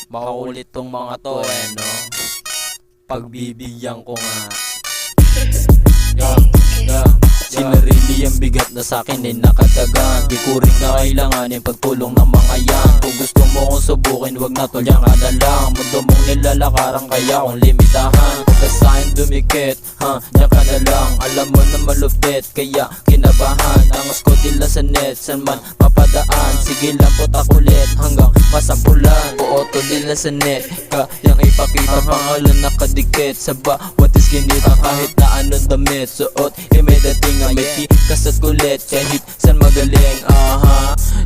Makulit tong mga to no? Pagbibigyan ko nga. Sinarili ang bigat na sa'kin ay nakatagan. Di ko rin na kailanganin pagtulong ng mga yan. Kung gusto mo kong subukin, wag na tulyan ka na lang. Mundo mong nilalakaran kaya kong limitahan. Huwag ka sa'kin dumikit, diyan ka na lang. Alam mo na malupit, kaya kinabahan. Angas ko tila sa net, saan man mapadaan. Sige lang po takulit hanggang masampulan. Puoto nila sa net, kayang ipakita. Pangalan nakadikit sa bawat iskinita. Kahit na anong damit suot, may dating nga may tikas at kulit. Kahit saan magaling,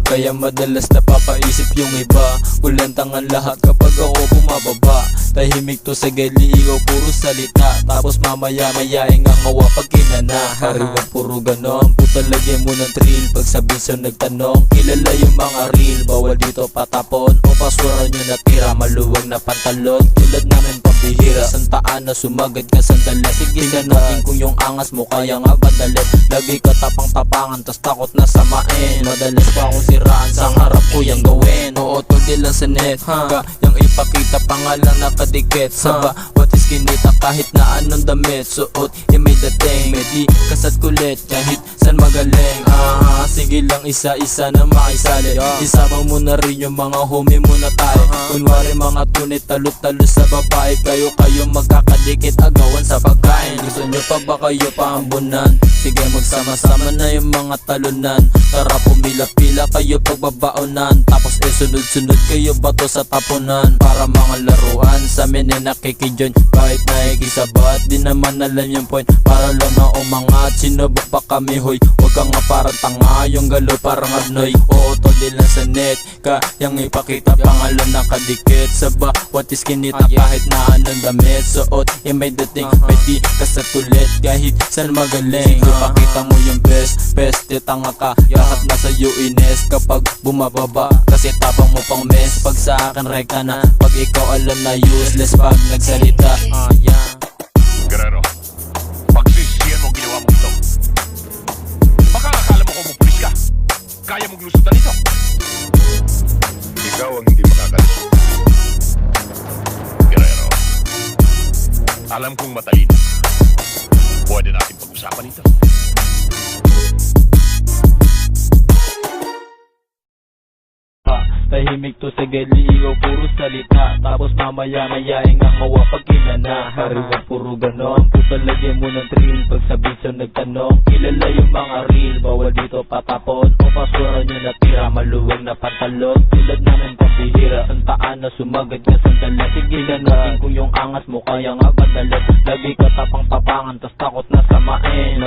kaya madalas napapaisip yung iba. Kulantangan lahat kapag ako bumababa. Tahimik to sa iligaw, puro salita. Tapos mamaya mayaing ang ngawa pag kinana. Hariwang puro ganon, puta lagyan mo ng thrill. Pag sabi sa nagtanong, kilala yung mga real. Bawal dito patapon o pasura nyo natira. Maluwag na pantalon, tulad namin pambihira. Santaan na sumagad ka sandali. Sige natin kung yung angas mo kaya nga badalit. Lagi ka tapang-tapangan, tas takot na samain. Madalas pa akong siraan, sa harap ko yung gawin. Oo, tulad lang sa net, kayang ipakita. Pangalan nakadikit sa bawat iskinita. Kahit na anong damit suot, may dating. May di kasat kulit, kahit saan magaling. Sige lang isa-isa na makisali. Isama mo na rin yung mga homie mo na tayo. Kunwari mga tunit, talo-talo sa babae. Kayo magkakadikit, agawan sa pagkain. Gusto nyo pa ba kayo paambunan? Sige magsama-sama na yung mga talunan. Tara pumila-pila kayo pagbabaonan. Tapos sunod-sunod kayo bato sa tapunan. Para mga laruan sa amin nakikijoin. Kahit nakikisabat, di naman alam yung point. Para lang na umangat, sinubok pa kami hoy. Huwag kang nga parang tanga, yung galo parang abnoy. Oo, tol lang sa net, kayang ipakita. Pangalan nakadikit sa bawat iskinita. Kahit na anong damit suot, may dating. May di kasat ulit, kahit saan magaling. Ipakita mo yung best, tanga ka. Lahat nasa ines kapag bumababa. Kasi tapang mo pang mess. Pag sa akin rekta na, pag ikaw alam na useless pag nagsalita. Guerrero, pagsisiyan mo ang ginawa mo ito. Baka akala mo kumupulis ka. Kaya mong lusutan ito. Ikaw ang hindi makakalusot. Guerrero, alam kong matalino. Pwede natin pag-usapan ito. Tahimik to sa iligaw, puro salita. Tapos mamaya mayaing ang ngawa pag kinana. Hariwang puro ganon, puta lagyan mo ng thrill. Pag sabi sa nagtanong, kilala yung mga real. Bawal dito patapon o pasura nyo natira. Maluwag na pantalon, tulad namin pambihira. Santaan na sumagad ka sandali. Sige natin kung yung angas mo kaya nga badalit. Lagi ka tapang-tapangan, tas takot na samain.